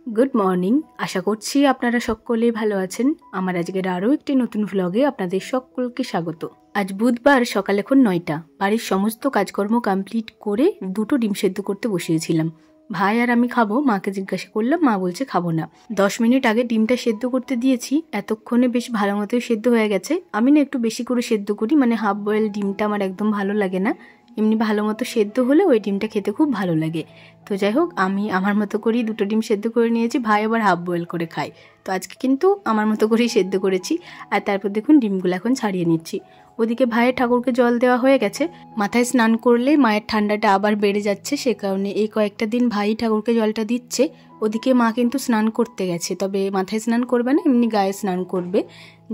Good morning. আশা করছি আপনারা সকলেই ভালো আছেন। আমার আজকের আরও একটি নতুন ভ্লগে আপনাদের সকলকে স্বাগত। আজ বুধবার, সকাল এখন 9টা। বাড়ির সমস্ত কাজকর্ম কমপ্লিট করে দুটো ডিম সেদ্ধ করতে বসিয়েছিলাম। ভাই আর আমি খাবো, মাকে জিজ্ঞাসা করলাম, মা বলছে খাবো না। 10 মিনিট আগে ডিমটা সেদ্ধ করতে দিয়েছি, এতক্ষণে বেশ ভালো মতোই সেদ্ধ হয়ে গেছে। আমি না একটু বেশি করে সেদ্ধ করি, মানে হাফ বয়েল ডিমটা আমার একদম ভালো লাগে না। এমনি ভালো মতো সেদ্ধ হলে ওই ডিমটা খেতে খুব ভালো লাগে। তো যাই হোক, আমি আমার মতো করেই দুটো ডিম সেদ্ধ করে নিয়েছি, ভাই আবার হাফ বয়েল করে খায়। তো আজকে কিন্তু আমার মতো করেই সেদ্ধ করেছি। আর তারপর দেখুন ডিমগুলো এখন ছাড়িয়ে নিচ্ছি। ওদিকে ভাইয়ের ঠাকুরকে জল দেওয়া হয়ে গেছে। মাথায় স্নান করলে মায়ের ঠান্ডাটা আবার বেড়ে যাচ্ছে, সে কারণে এই কয়েকটা দিন ভাই ঠাকুরকে জলটা দিচ্ছে। ওদিকে মা কিন্তু স্নান করতে গেছে, তবে মাথায় স্নান করবে না, এমনি গায়ে স্নান করবে।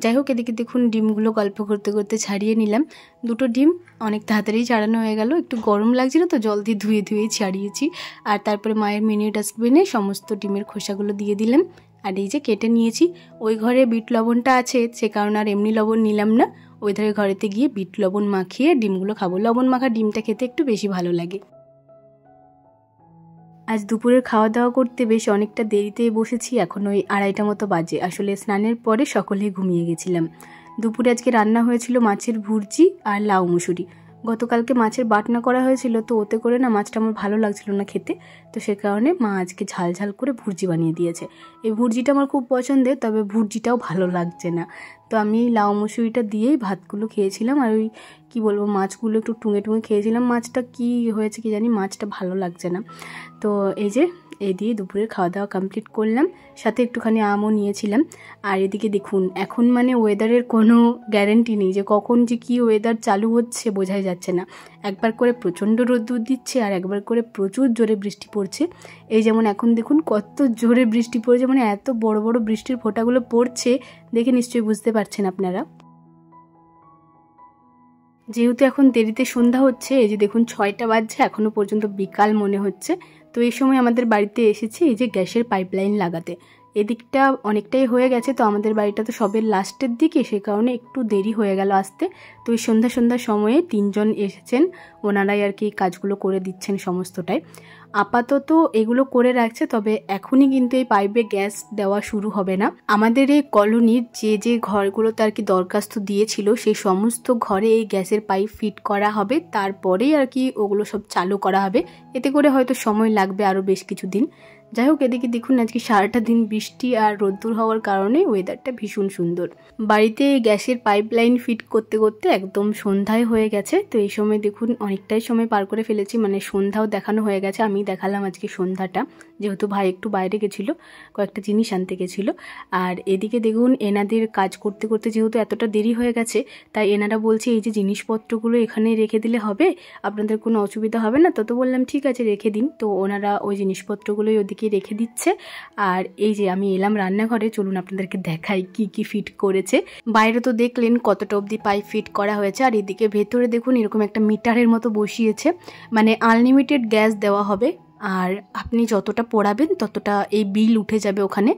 যাই হোক, এদিকে দেখুন ডিমগুলো গল্প করতে করতে ছাড়িয়ে নিলাম। দুটো ডিম অনেক তাড়াতাড়ি ছাড়ানো হয়ে গেল। একটু গরম লাগছিল তো জল দিয়ে ধুয়ে ছাড়িয়েছি। আর তারপরে মায়ের মিনি ডাস্টবিনে সমস্ত ডিমের খোসাগুলো দিয়ে দিলাম। আর এই যে কেটে নিয়েছি। ওই ঘরে বিট লবণটা আছে, সে কারণে আর এমনি লবণ নিলাম না। ওই ধারে ঘরেতে গিয়ে বিট লবণ মাখিয়ে ডিমগুলো খাবো। লবণ মাখা ডিমটা খেতে একটু বেশি ভালো লাগে। আজ দুপুরের খাওয়া দাওয়া করতে বেশ অনেকটা দেরিতে বসেছি, এখন ওই 2:30 মতো বাজে। আসলে স্নানের পরে সকলেই ঘুমিয়ে গেছিলাম। দুপুরে আজকে রান্না হয়েছিল মাছের ভুর্জি আর লাউ মুসুরি। গতকালকে মাছের বাটনা করা হয়েছিল, তো ওতে করে না মাছটা আমার ভালো লাগছিল না খেতে। তো সে কারণে মা আজকে ঝাল ঝাল করে ভুর্জি বানিয়ে দিয়েছে। এই ভুর্জিটা আমার খুব পছন্দের, তবে ভুর্জিটাও ভালো লাগছে না। তো আমি লাউ মুসুরিটা দিয়েই ভাতগুলো খেয়েছিলাম। আর ওই কী বলবো, মাছগুলো একটু টুঙে খেয়েছিলাম। মাছটা কি হয়েছে কি জানি, মাছটা ভালো লাগছে না। তো এই যে এই দিয়ে দুপুরের খাওয়া দাওয়া কমপ্লিট করলাম, সাথে একটুখানি আমও নিয়েছিলাম। আর এদিকে দেখুন, এখন মানে ওয়েদারের কোনো গ্যারেন্টি নেই, যে কখন যে কী ওয়েদার চালু হচ্ছে বোঝাই যাচ্ছে না। একবার করে প্রচণ্ড রোদ্দুর দিচ্ছে, আর একবার করে প্রচুর জোরে বৃষ্টি পড়ছে। এই যেমন এখন দেখুন কত জোরে বৃষ্টি পড়ছে, মানে এত বড় বড় বৃষ্টির ফোঁটাগুলো পড়ছে, দেখে নিশ্চয়ই বুঝতে পারছেন আপনারা। যেহেতু এখন দেরিতে সন্ধ্যা হচ্ছে, এই যে দেখুন 6টা বাজছে, এখনও পর্যন্ত বিকাল মনে হচ্ছে। তো এই সময় আমাদের বাড়িতে এসেছি এই যে গ্যাসের পাইপলাইন লাগাতে। এদিকটা অনেকটাই হয়ে গেছে, তো আমাদের বাড়িটা তো সবের লাস্টের দিকে, সে কারণে একটু দেরি হয়ে গেল আসতে। তো এই সন্ধ্যার সময়ে 3জন এসেছেন, ওনারাই আর কি কাজগুলো করে দিচ্ছেন সমস্তটাই। আপাতত এগুলো করে রাখছে, তবে এখনই কিন্তু এই পাইপে গ্যাস দেওয়া শুরু হবে না। আমাদের এই কলোনির যে ঘরগুলোতে আর কি দরখাস্ত দিয়েছিল, সেই সমস্ত ঘরে এই গ্যাসের পাইপ ফিট করা হবে, তারপরেই আর কি ওগুলো সব চালু করা হবে। এতে করে হয়তো সময় লাগবে আরও বেশ কিছুদিন। যাই হোক, এদিকে দেখুন আজকে সারাটা দিন বৃষ্টি আর রোদ্দুর হওয়ার কারণে ওয়েদারটা ভীষণ সুন্দর। বাড়িতে গ্যাসের পাইপলাইন ফিট করতে করতে একদম সন্ধ্যায় হয়ে গেছে। তো এই সময় দেখুন অনেকটাই সময় পার করে ফেলেছি, মানে সন্ধ্যাও দেখানো হয়ে গেছে। আমি দেখালাম আজকে সন্ধ্যাটা, যেহেতু ভাই একটু বাইরে গেছিলো, কয়েকটা জিনিস আনতে গেছিলো। আর এদিকে দেখুন এনাদের কাজ করতে করতে যেহেতু এতটা দেরি হয়ে গেছে, তাই এনারা বলছে এই যে জিনিসপত্রগুলো এখানে রেখে দিলে হবে, আপনাদের কোনো অসুবিধা হবে না তো? তো বললাম ঠিক আছে রেখে দিন। তো ওনারা ওই জিনিসপত্রগুলোই ওদিকে রেখে দিচ্ছে। আর এই যে আমি এলাম রান্নাঘরে, চলুন আপনাদেরকে দেখাই কি কি ফিট করেছে। বাইরে তো দেখলেন কতটা অবধি পাইপ ফিট করা হয়েছে, আর এদিকে ভেতরে দেখুন এরকম একটা মিটারের মতো বসিয়েছে, মানে আনলিমিটেড গ্যাস দেওয়া হবে। আর আপনি যতটা পোড়াবেন ততটা এই বিল উঠে যাবে ওখানে,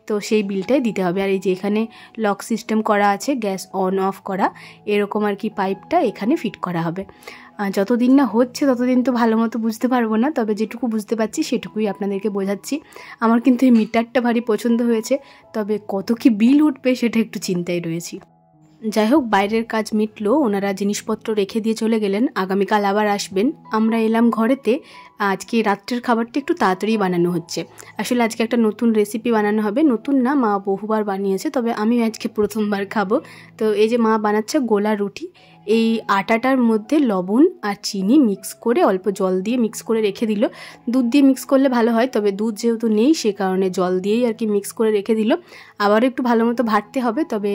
তো সেই বিলটাই দিতে হবে। আর এই যে এখানে লক সিস্টেম করা আছে, গ্যাস অন অফ করা, এরকম আর কি পাইপটা এখানে ফিট করা হবে। যতদিন না হচ্ছে ততদিন তো ভালো মতো বুঝতে পারবো না, তবে যেটুকু বুঝতে পারছি সেটুকুই আপনাদেরকে বোঝাচ্ছি। আমার কিন্তু এই মিটারটা ভারী পছন্দ হয়েছে, তবে কত কি বিল উঠবে সেটা একটু চিন্তায় রয়েছি। যাই হোক, বাইরের কাজ মিটলো, ওনারা জিনিসপত্র রেখে দিয়ে চলে গেলেন, আগামীকাল আবার আসবেন। আমরা এলাম ঘরেতে। আজকে রাত্রের খাবারটা একটু তাড়াতাড়ি বানানো হচ্ছে। আসলে আজকে একটা নতুন রেসিপি বানানো হবে, নতুন না, মা বহুবার বানিয়েছে, তবে আমি আজকে প্রথমবার খাবো। তো এই যে মা বানাচ্ছে গোলা রুটি। এই আটাটার মধ্যে লবণ আর চিনি মিক্স করে অল্প জল দিয়ে মিক্স করে রেখে দিল। দুধ দিয়ে মিক্স করলে ভালো হয়, তবে দুধ যেহেতু নেই সে কারণে জল দিয়েই আর কি মিক্স করে রেখে দিল। আবারও একটু ভালো মতো ভাজতে হবে, তবে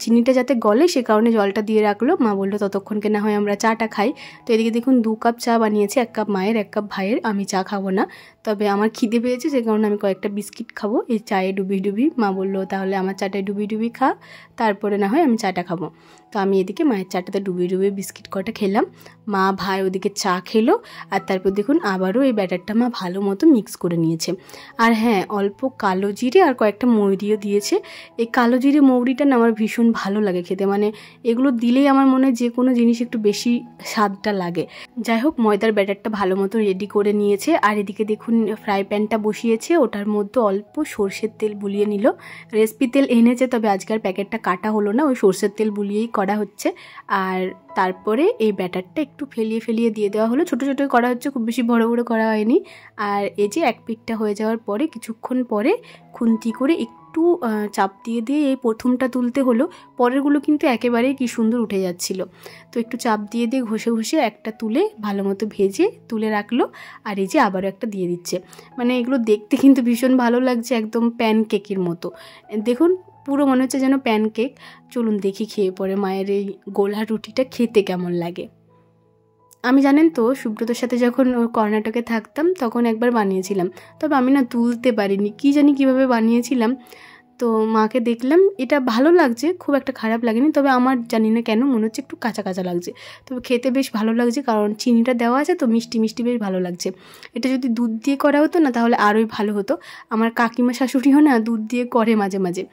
চিনিটা যাতে গলে সে কারণে জলটা দিয়ে রাখলো। মা বললো ততক্ষণকে না হয় আমরা চাটা খাই। তো এদিকে দেখুন 2 কাপ চা বানিয়েছে, 1 কাপ মায়ের 1 কাপ ভাইয়ের। আমি চা খাবো না, তবে আমার খিদে পেয়েছে, সে কারণে আমি কয়েকটা বিস্কিট খাবো এই চায়ে ডুবি। মা বললো তাহলে আমার চাটায় ডুবি খা, তারপরে না হয় আমি চাটা খাবো। তো আমি এদিকে মায়ের চাটাতে ডুবিয়ে ডুবিয়ে বিস্কিট কটা খেলাম। মা ভাই ওদিকে চা খেলো, আর তারপর দেখুন আবারও এই ব্যাটারটা মা ভালো মতো মিক্স করে নিয়েছে। আর হ্যাঁ, অল্প কালো জিরে আর কয়েকটা মৌরিও দিয়েছে। এই কালো জিরে মৌরিটা না আমার ভীষণ ভালো লাগে খেতে, মানে এগুলো দিলেই আমার মনে হয় যে কোনো জিনিস একটু বেশি স্বাদটা লাগে। যাই হোক, ময়দার ব্যাটারটা ভালো মতো রেডি করে নিয়েছে। আর এদিকে দেখুন ফ্রাই প্যানটা বসিয়েছে, ওটার মধ্যে অল্প সর্ষের তেল বুলিয়ে নিল। রেসিপি তেল এনেছে, তবে আজকের প্যাকেটটা কাটা হলো না, ওই সর্ষের তেল বুলিয়েই করা হচ্ছে। আর তারপরে এই ব্যাটারটা একটু ফেলিয়ে ফেলিয়ে দিয়ে দেওয়া হলো, ছোটো ছোটোই করা হচ্ছে, খুব বেশি বড় বড় করা হয়নি। আর এই যে এক পিঠটা হয়ে যাওয়ার পরে কিছুক্ষণ পরে খুন্তি করে একটু চাপ দিয়ে দিয়ে এই প্রথমটা তুলতে হলো, পরেরগুলো কিন্তু একেবারেই কি সুন্দর উঠে যাচ্ছিল। তো একটু চাপ দিয়ে দিয়ে ঘষে ঘষে একটা তুলে ভালো মতো ভেজে তুলে রাখলো। আর এই যে আবারও একটা দিয়ে দিচ্ছে, মানে এগুলো দেখতে কিন্তু ভীষণ ভালো লাগছে, একদম প্যানকেকের মতো। দেখুন পুরো মনে হচ্ছে যেন প্যানকেক। চলুন দেখি খেয়ে পরে মায়ের এই গোলা রুটিটা খেতে কেমন লাগে। আমি জানেন তো সুব্রতর সাথে যখন কর্ণাটকে থাকতাম তখন একবার বানিয়েছিলাম, তবে আমি না তুলতে পারিনি, কি জানি কিভাবে বানিয়েছিলাম। তো মাকে দেখলাম, এটা ভালো লাগছে, খুব একটা খারাপ লাগেনি, তবে আমার জানি না কেন মনে হচ্ছে একটু কাঁচা কাঁচা লাগছে। তবে খেতে বেশ ভালো লাগছে, কারণ চিনিটা দেওয়া আছে তো মিষ্টি মিষ্টি বেশ ভালো লাগছে। এটা যদি দুধ দিয়ে করা হতো না তাহলে আরোই ভালো হতো। আমার কাকিমা শাশুড়িও না দুধ দিয়ে করে মাঝে মাঝে।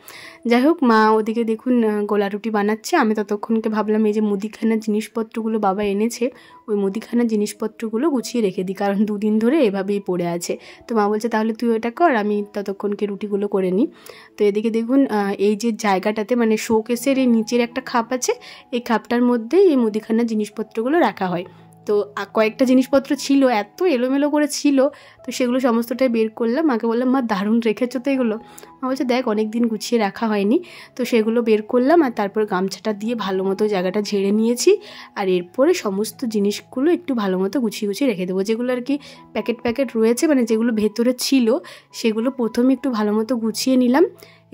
যাই হোক, মা ওদিকে দেখুন গোলা রুটি বানাচ্ছে, আমি ততক্ষণকে ভাবলাম এই যে মুদিখানার জিনিসপত্রগুলো বাবা এনেছে, ওই মুদিখানার জিনিসপত্রগুলো গুছিয়ে রেখে দিই, কারণ দুদিন ধরে এভাবেই পড়ে আছে। তো মা বলছে তাহলে তুই ওটা কর, আমি ততক্ষণকে রুটিগুলো করে নিই। তো এদিকে দেখুন এই যে জায়গাটাতে মানে শোকেসের এই নিচের একটা খাপ আছে, এই খাপটার মধ্যে এই মুদিখানার জিনিসপত্রগুলো রাখা হয়। তো কয়েকটা জিনিসপত্র ছিল, এত এলোমেলো করে ছিল, তো সেগুলো সমস্তটাই বের করলাম। মাকে বললাম মা দারুণ রেখেছো তো এগুলো। মা বলছে দেখ অনেক দিন গুছিয়ে রাখা হয়নি। তো সেগুলো বের করলাম, আর তারপর গামছাটা দিয়ে ভালো মতো জায়গাটা ঝেড়ে নিয়েছি। আর এরপরে সমস্ত জিনিসগুলো একটু ভালো মতো গুছিয়ে গুছিয়ে রেখে দেবো, যেগুলো আর কি প্যাকেট প্যাকেট রয়েছে, মানে যেগুলো ভেতরে ছিল সেগুলো প্রথমে একটু ভালো মতো গুছিয়ে নিলাম।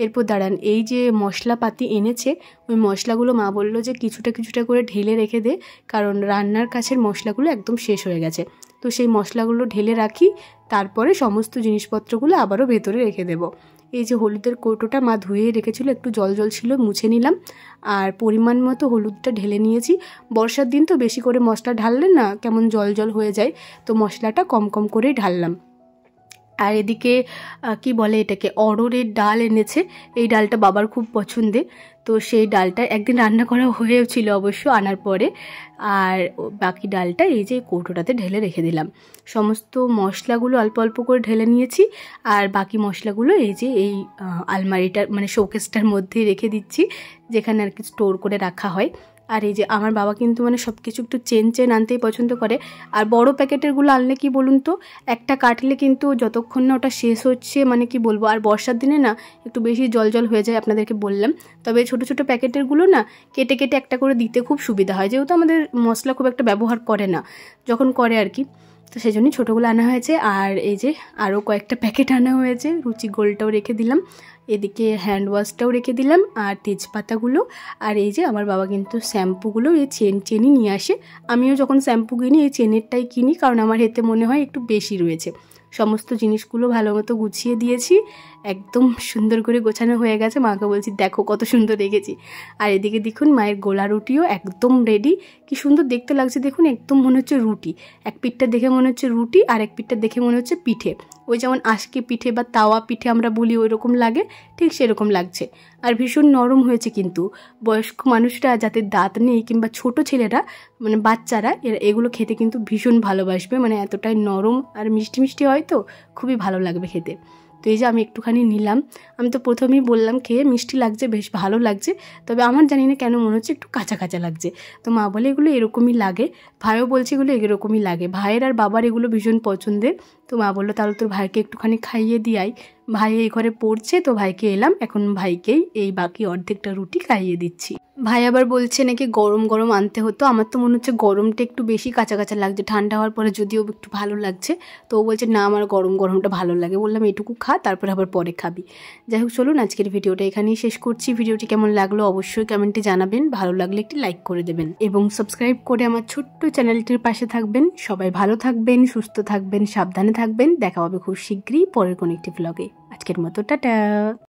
এরপর দাঁড়ান, এই যে মশলাপাতি এনেছে, ওই মশলাগুলো মা বললো যে কিছুটা কিছুটা করে ঢেলে রেখে দে, কারণ রান্নার কাছের মশলাগুলো একদম শেষ হয়ে গেছে। তো সেই মশলাগুলো ঢেলে রাখি, তারপরে সমস্ত জিনিসপত্রগুলো আবারও ভেতরে রেখে দেব। এই যে হলুদের কৌটোটা মা ধুয়ে রেখেছিল, একটু জল জল ছিল, মুছে নিলাম। আর পরিমাণ মতো হলুদটা ঢেলে নিয়েছি। বর্ষার দিন তো বেশি করে মশলা ঢাললে না কেমন জল জল হয়ে যায়, তো মশলাটা কম কম করেই ঢাললাম। আর এদিকে কি বলে এটাকে, অড়হরের ডাল এনেছে, এই ডালটা বাবার খুব পছন্দের। তো সেই ডালটা একদিন রান্না করা হয়েছিল অবশ্য আনার পরে। আর বাকি ডালটা এই যে কৌটোটাতে ঢেলে রেখে দিলাম। সমস্ত মশলাগুলো অল্প অল্প করে ঢেলে নিয়েছি, আর বাকি মশলাগুলো এই যে এই আলমারিটার মানে শোকেসটার মধ্যে রেখে দিচ্ছি, যেখানে আর কি স্টোর করে রাখা হয়। আর এই যে আমার বাবা কিন্তু মানে সব কিছু একটু চেন চেন আনতেই পছন্দ করে। আর বড় প্যাকেটেরগুলো আনলে কি বলুন তো, একটা কাটলে কিন্তু যতক্ষণ না ওটা শেষ হচ্ছে, মানে কি বলবো, আর বর্ষার দিনে না একটু বেশি জল জল হয়ে যায়, আপনাদেরকে বললাম। তবে ছোটো ছোটো প্যাকেটেরগুলো না কেটে কেটে একটা করে দিতে খুব সুবিধা হয়, যেহেতু আমাদের মশলা খুব একটা ব্যবহার করে না, যখন করে আর কি, তো সেই জন্যই ছোটোগুলো আনা হয়েছে। আর এই যে আরও কয়েকটা প্যাকেট আনা হয়েছে, রুচি গোলটাও রেখে দিলাম, এদিকে হ্যান্ড ওয়াশটাও রেখে দিলাম, আর তেজপাতাগুলো। আর এই যে আমার বাবা কিন্তু শ্যাম্পুগুলো এই চেনই নিয়ে আসে। আমিও যখন শ্যাম্পু কিনি এই চেনেরটাই কিনি, কারণ আমার এতে মনে হয় একটু বেশি রয়েছে। সমস্ত জিনিসগুলো ভালো মতো গুছিয়ে দিয়েছি, একদম সুন্দর করে গোছানো হয়ে গেছে। মাকে বলছি দেখো কত সুন্দর রেখেছি। আর এদিকে দেখুন মায়ের গোলা রুটিও একদম রেডি, কি সুন্দর দেখতে লাগছে দেখুন, একদম মনে হচ্ছে রুটি। এক পিঠটা দেখে মনে হচ্ছে রুটি, আর এক পিঠটা দেখে মনে হচ্ছে পিঠে, ওই যেমন আশকে পিঠে বা তাওয়া পিঠে আমরা বলি ওই রকম লাগে, ঠিক সেরকম লাগছে। আর ভীষণ নরম হয়েছে, কিন্তু বয়স্ক মানুষরা যাদের দাঁত নেই কিংবা ছোট ছেলেরা মানে বাচ্চারা এগুলো খেতে কিন্তু ভীষণ ভালোবাসবে, মানে এতটাই নরম আর মিষ্টি মিষ্টি হয়, তো খুবই ভালো লাগবে খেতে। তো এই যে আমি একটুখানি নিলাম, আমি তো প্রথমেই বললাম খেয়ে মিষ্টি লাগছে, বেশ ভালো লাগছে, তবে আমার জানি না কেন মনে হচ্ছে একটু কাঁচা কাঁচা লাগছে। তো মা বলে এগুলো এরকমই লাগে, ভাইও বলছে এগুলো এরকমই লাগে, ভাইয়ের আর বাবার এগুলো ভীষণ পছন্দের। তো মা বললো তাহলে তোর ভাইকে একটুখানি খাইয়ে দিয়াই, ভাই এই ঘরে পড়ছে, তো ভাইকে এলাম, এখন ভাইকেই এই বাকি অর্ধেকটা রুটি খাইয়ে দিচ্ছি। ভাই আবার বলছে নাকি গরম গরম আনতে হতো, আমার তো মনে হচ্ছে গরমটা একটু বেশি কাঁচা কাঁচা লাগছে, ঠান্ডা হওয়ার পরে যদিও একটু ভালো লাগছে। তো ও বলছে না আমার গরম গরমটা ভালো লাগে, বললাম এটুকু খা তারপরে আবার পরে খাবি। যাই হোক চলুন আজকের ভিডিওটা এখানেই শেষ করছি। ভিডিওটি কেমন লাগলো অবশ্যই কমেন্টে জানাবেন, ভালো লাগলে একটি লাইক করে দেবেন এবং সাবস্ক্রাইব করে আমার ছোট্ট চ্যানেলটির পাশে থাকবেন। সবাই ভালো থাকবেন, সুস্থ থাকবেন, সাবধানে থাকবেন। দেখা হবে খুব শীঘ্রই পরের কোনো একটি ব্লগে। আজকের মতো টাটা।